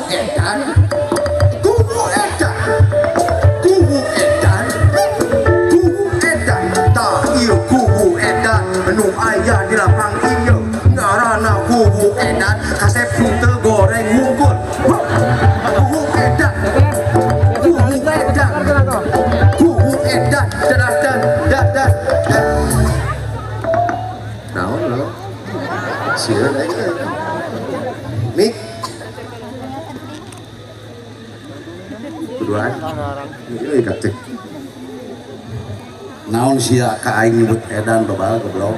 edan kubu edan kubu edan kubu edan tak iya kubu edan menu ayah di lapang iya ngarana kubu edan kasep teu goreng mungkul kubu edan kubu edan kubu edan dan naon lo sieun aja mik keduaan ini kacek naon sia ka aing nyebut edan babal goblok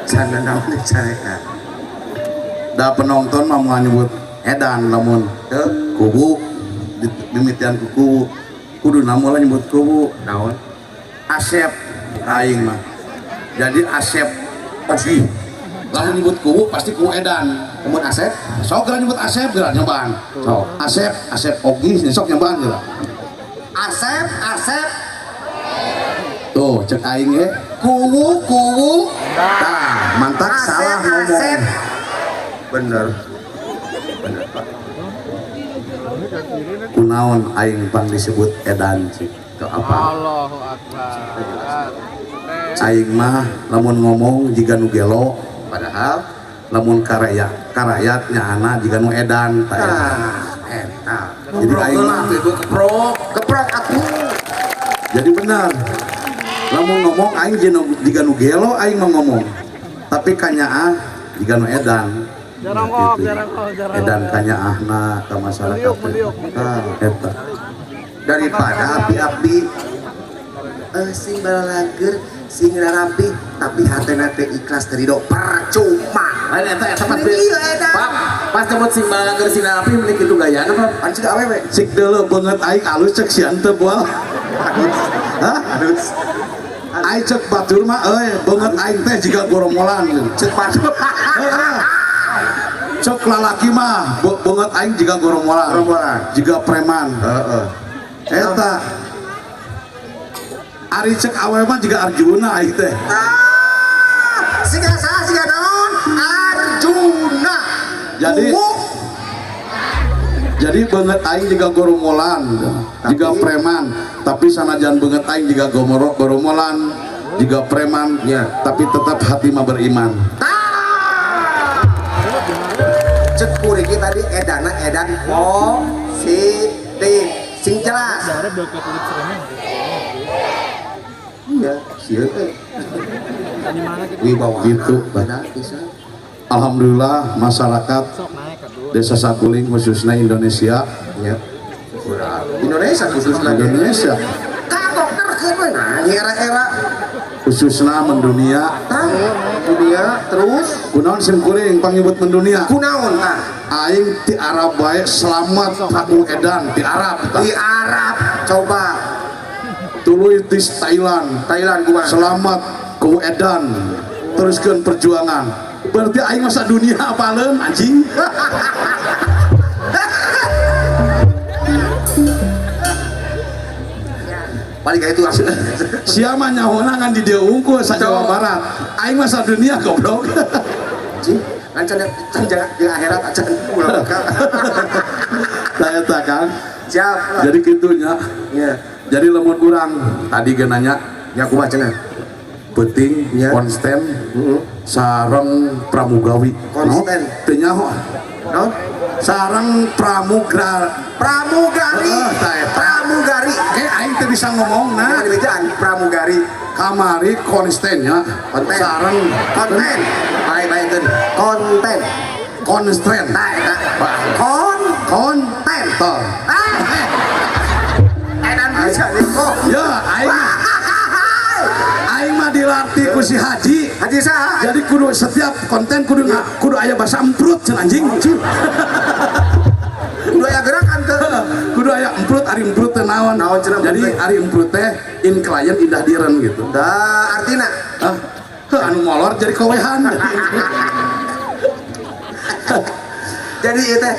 sana naon cara da penonton mah mau nyebut edan lamun kubu dimitian ku kubu kudu namun nyebut kubu naon asep aing mah jadi asep ogi lalu nyebut kubu pasti kubu edan kemun asep sok geura nyebut asep geura nyobaan sok asep ogi sok nyobaan geura asep tuh cek aing ge kubu tah mantak salah ngomong bener Pak kunaon aing pang disebut edan sih ke apa Allahu Akbar aing mah lamun ngomong jiga nu gelo padahal lamun karakyatnya anak jiga nu edan eta jadi aing mah itu keprok atuh jadi benar lamun ngomong aing jiga nu gelo aing mah ngomong tapi kanyaah jiga nu edan jarang edan kanyaahna ka masyarakat eta daripada api-api sing balalager sing rapi tapi hatena teh ikhlas terido percuma lain eta pas temut sing balalager sing rapi mending kitu gayana mah pan cik awewe sik deuleu beungeut aing alus cek sian teu boal halus aing cek batur mah beungeut aing teh jiga goromolan cek batur cek lalaki mah beungeut aing jiga goromolan jiga preman eta ari cek awewe mah jiga Arjuna ieu teh siga saha siga naon Arjuna jadi beungeut aing jiga goromolan jiga preman tapi sanajan beungeut aing jiga goromolan jiga preman tapi tetap hati mah beriman cek kurigi tadi edan positif sing jelas ya sieun wibawa gitu alhamdulillah masyarakat Desa Saguling khususnya Indonesia ya Indonesia kan dokter keuna era-era khususnya mendunia terus kunaon sim kuring pangyebut mendunia kunaon aing ti Arab bae selamat aku edan di Arab coba tuluy di Thailand gua selamat ku edan teruskeun perjuangan berarti aing masa dunia apaleun anjing paling kayak itu siapa nyahona kan di dia unggul sa Jawa Barat aing masa dunia goblok anjing jangan akhirat aja ulah saya kan siap jadi gitunya jadi lemut kurang tadi genanya nya kumaha cenah penting konsisten sareng pramugawi konsisten teu nyaho sareng pramugari aing teu bisa ngomong nah pramugari kamari konstennya sareng konten bae-bae konten toh edan bisa kok ya aing mah dilatih ku si Haji saha jadi kudu setiap konten kudu aya bahasa emprut cenah anjing kudu aya gerakan teh kudu aya emprut ari emprut teh naon jadi ari emprut teh in klien indah diren gitu da artina anu molor jadi kowehan jadi ieu teh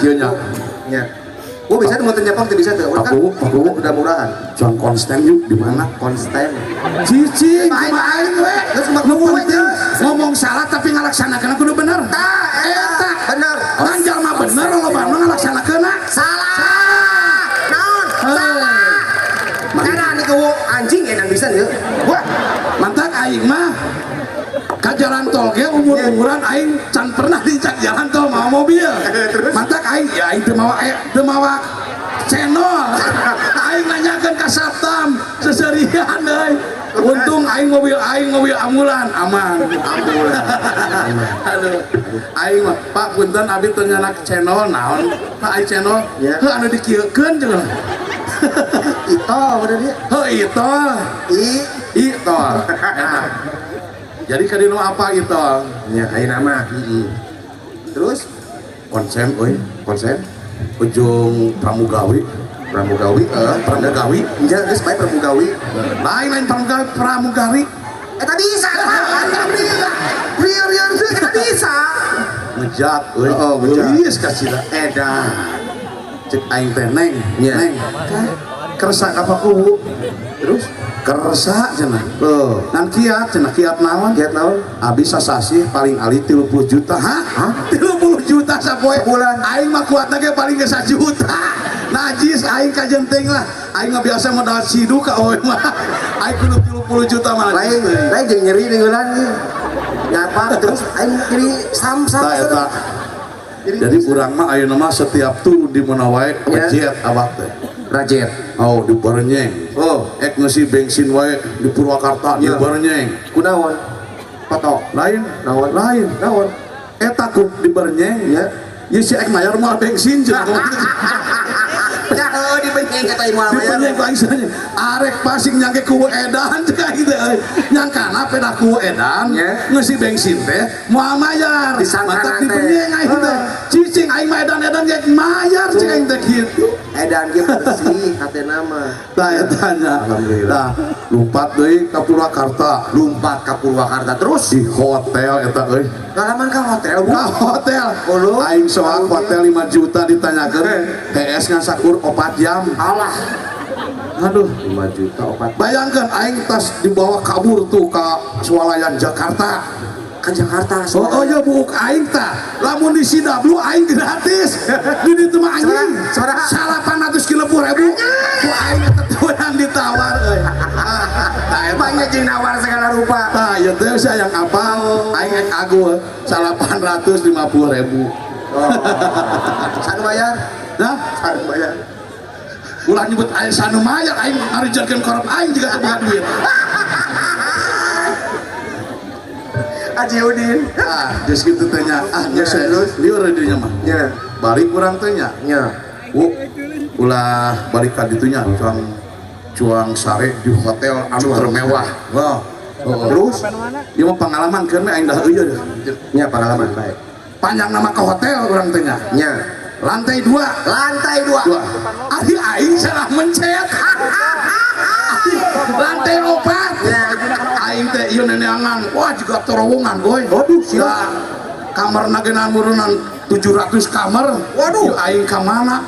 kieu nya gua bisa tuh motornya Pang, bisa tuh. Aku udah murahan. Jangan konsisten yuk, di mana? Konsisten. Cici, main we. Terus ngomong salah tapi ngalaksanakan aku udah bener. Eta, bener. Orang jalma ngalaksanakeun salah naon salah karena nih kau anjing edan bisa nih wah mantak aing mah ka jalan tol ge umur-umuran aing can pernah diinjak jalan tol mau mobil mantak aing ya aing teu mawa channel aing nanyakeun ka satpam seserian euy untung aing mobil ambulan aman aduh aing mah Pak punten abi teu nyanak channel naon Pak aing channel heuh anu dikieukeun cenah itu udah dia heuh itu jadi kadino apa itu ya ayo nama terus konsen ujung pramugawi enggak geus bae pramugawi lain pramugari eta bisa prior bisa ngejat euy geus kasih edan cek aing teh neng kersa ka paku terus kersa cenah ngan kiat naon abi sasasih paling ali 30 juta 30 juta sapoe bulan aing mah kuatna ge paling ge 1 juta najis aing kajenteng lah aing mah biasa modal sidu ka oe mah aing kudu 30 juta mah lain jeung nyeri di ulang ngapa terus aing jadi sam jadi urang mah ayeuna mah setiap turun di mana wae jet abah teh rajet di Barnyeng ek ngeusi bensin wae di Purwakarta di Barnyeng kunaon foto lain eta ku di Barnyeng ya si ek mayar moal bensin cenah ya di Barnyeng eta moal mayar di Barnyeng arek pasing nyangke ku edan cek kitu nyangkana peda ku edan ngeusi bensin teh moal mayar matak di Barnyeng aing teh cicing aing mah edan ge mayar cek aing teh kitu edan ge bersih hatena mah tah etanya alhamdulillah lumpat deui ka Purwakarta terus di hotel eta euy ngalaman ka hotel aing soal hotel 5 juta ditanyakeun TS ngan sakur 4 jam alah aduh 5 juta opat bayangkan aing tas dibawa kabur tuh ka swalayan Jakarta oh ya buuk aing tah lamun di CW aing gratis di ditu mah anjing 830.000 ku aing ketuan ditawar euy banyak jeung nawar segala rupa tah ieu teh sayang apa aing agul 850.000 sanu bayar ulah nyebut aing sanu mayar aing ngarijeunkeun korep aing juga teu boga duit Aji Udin just gitu tanya liur dinya mah balik kurang tanya ulah balik ka ditunya cuang sare di hotel anu termewah terus ieu mah pengalaman keur aing dah eueuh nya pengalaman baik panjang nama ke hotel urang tanya lantai 2 ari aing salah mencet lantai 4 aing teh ieu neneangan wah juga terowongan boy waduh sia kamar nageuna murunan 700 kamar waduh aing ka mana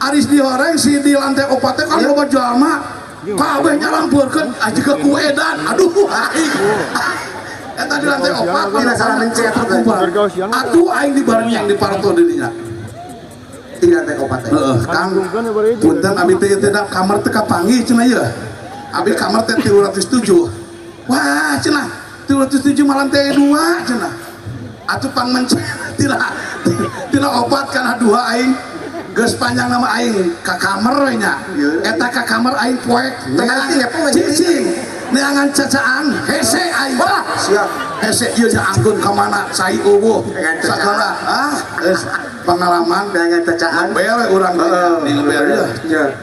aris dihoreng si di lantai 4 teh kan loba jalma kabeh nyalampeurkeun ajiga ku edan aduh aing eta di lantai 4 tidak salah mencet atuh aing di Barnyeng di Parto didinya di lantai 4 teh kang punten abi teh kamar teh kapanggih cenah ieu abi kamar teh 307 wah cenah 307 mah lantai 2 cenah atuh pang mencet tina opat kana 2 aing geus panjang nama aing ka kamar we nya eta ka kamar aing poek tengah cicing neangan cacaan hese aing siap hese ieu nya angkeun ka mana sai eueuh sakala pengalaman neangan cacaan bere urang di bere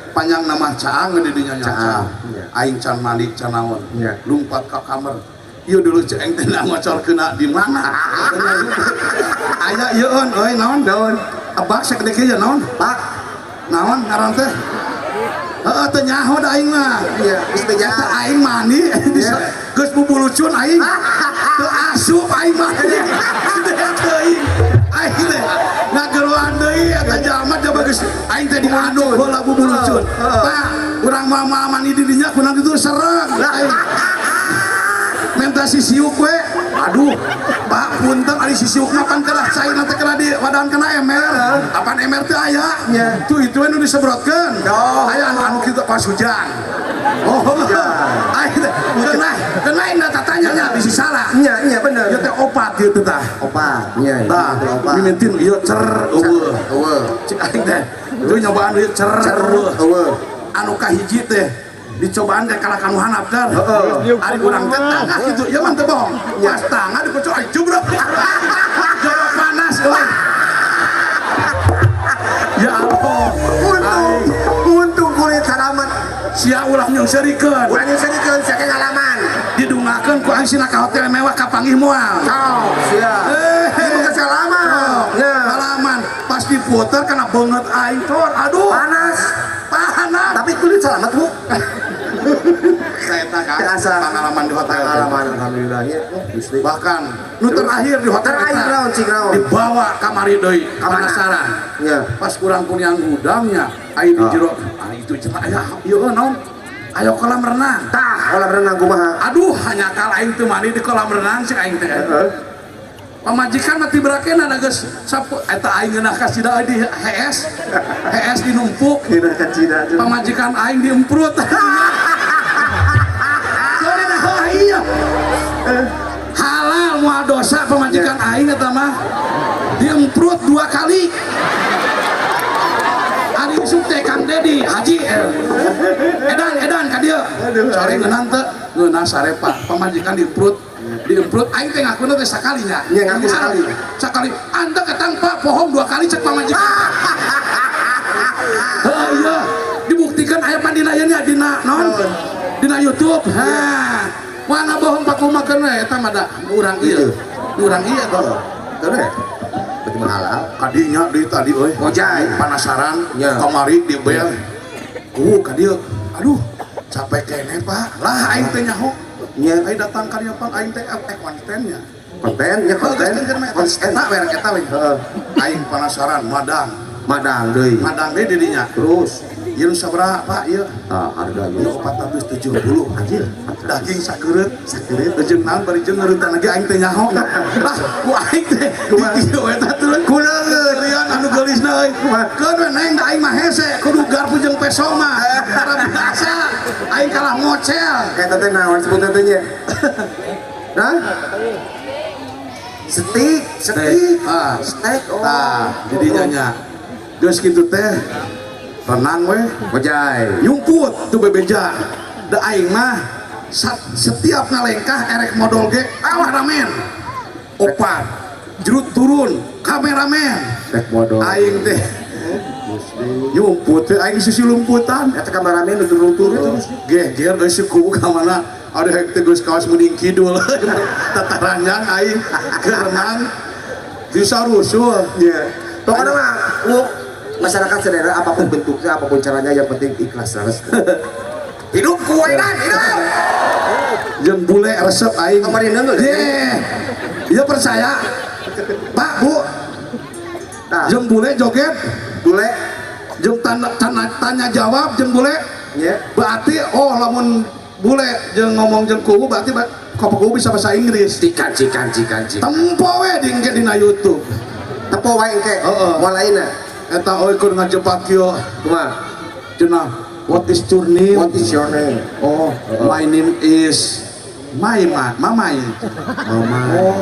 panjang nama caang di dinya caang aing can mandi can naon lumpat ka kamar ieu dulu ceeng teh ngocorkeuna di mana aya ieu euy naon daun abak sakdek ieu naon pak naon ngaran teh heeh teh nyaho da aing mah iya geus beja aing mandi geus bubulucun aing teu asup aing mandi teuing aing teh ngageruan deui eta jalma coba geus aing teh diaduk heula bubulucun pak urang mama mandi di dinya kunang itu sereng aing eta si siuk we. Aduh, Pak punten ari si siuk makan kedah cair nanti kena di wadan kena emer. Apaan emer teh aya? Tuh itu nu disemprotkeun. Aya anu kitu pas hujan. Oh, kena indah tatanya nya bisi salah. Iya bener. Ieu teh opat ieu teh tah. Opat. Iya. Tah, mimintin ieu cer eueuh. Cik aing teh, itu nyobaan ieu cer eueuh. Anu kahiji teh dicobaan teh kala kanu hanap kan. Ari urang teh tangah kitu, ieu mah teu bohong. Pas tangah dikucuk ai jubrek. Jorok panas euy. Ya Allah. Untung kulit halaman. Sia ulah nyungsirikeun. Ulah nyungsirikeun sia ngalaman. Didungakeun ku aing sina ka hotel mewah ka panggih moal. Sia. Ieu ke halaman. Halaman pas diputer kana beungeut aing tor. Aduh. Panas. Tapi kulit selamat, Bu. Saya pengalaman di hotel. Pengalaman alhamdulillah ya. Bahkan nu terakhir di hotel dibawa kamari deui penasaran. Ya. Pas kurang kunyang gudangnya aing di jero. Itu cenah aya ieu naon? Ayo kolam renang. Tah, kolam renang kumaha? Aduh, hanya kala aing teu mandi di kolam renang cek aing teh. Pamajikan mati berakena na geus sapu eta aing geunah ka cida di HS dinumpuk. Geunah ka cida. Pamajikan aing diemprut. Sorry dah iya. Halal moal dosa pamajikan aing eta mah. Diemprut 2 kali. Ari usuk teh Kang Dedi Haji edan ka dieu. Sore ngeunang teu ngeunah sarepa pamajikan diemprut aing teh ngakuna teh sakalinya. Iya ngaku sakali anda ketang Pak pohon 2 kali cek pamajikan. Iya dibuktikan aya pandinayeunnya dina naon dina YouTube. Mana bohong Pak kumakeun we eta mah da urang ieu toh. Bener. Berarti halal. Kadinya di tadi euy ngojay panasaran kamari di bel. Ka dieu. Aduh capek kene Pak. Lah aing teh nyaho. Nya aing datang ka dieu Pak aing teh kontennya. Konten Eta merek eta we. Aing panasaran madang deui di dinya. Terus ieu sabaraha Pak ieu? Harganya 470 anjir. Daging sakeureut jeung naon bari jeung ngeureuntan lagi aing teh nyaho. Lah ku aing teh ieu eta turun kuleungeun lian anu geulisna euy. Keun we neng da aing mah hese kudu garpu jeung peso mah. Cara biasa aing kalah ngocel. Eta teh naon sebutan teh nya? Hah? Steak. Steak. Tah, jadinya nya. Geus kitu teh renang we Ojay. nyumput tuh bebeja da aing mah setiap ngalengkah erek modal ge kameramen opat jerut turun kameramen Rek modal. aing teh nyumput teh aing sisi lumputan Eta kameramen turun-turun terus. geger geus suku ka mana ada hek teh geus kaos mending kidul tataranjang aing ke renang bisa rusuh Iya. Pokoknya mah masyarakat saudara apapun bentuknya apapun caranya yang penting ikhlas terus. Hidup kue dan hidup. jeung bule resep aing Kemarin dulu. Iya percaya Pak Bu Nah, jeung bule joget bule jeung tanya jawab jeung bule ya. berarti lamun bule jeung ngomong jeung kubu berarti kubu bisa bahasa Inggris Cikan. tempo we dingke dina YouTube Tepo wae engke. Walaina. eta euy keur ngajepak kieu Kumaha? cenah what is your name? What is your name? My name is Mamai. Mama. Oh,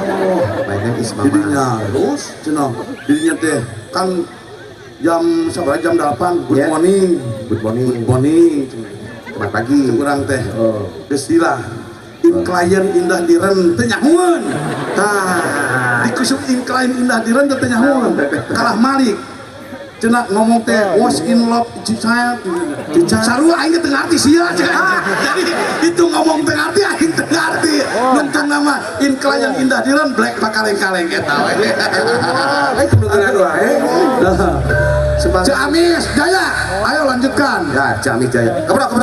My name is Mama. jadinya terus cenah dirinya teh kan jam 8 good Yeah. morning Good morning. Selamat pagi. kurang teh geus dilah klien indah diren teh nyahueun dikusuk klien indah diren teh nyahueun kalah Malik cenah ngomong teh was in love child sarua aing teu ngarti sia jadi itu ngomong teu ngarti aing teu ngarti nuntun nama klien indah diren black pakaleng-kaleng eta we Kebetulan wae. Ciamis Jaya ayo lanjutkan Ya, Ciamis Jaya. Keprok.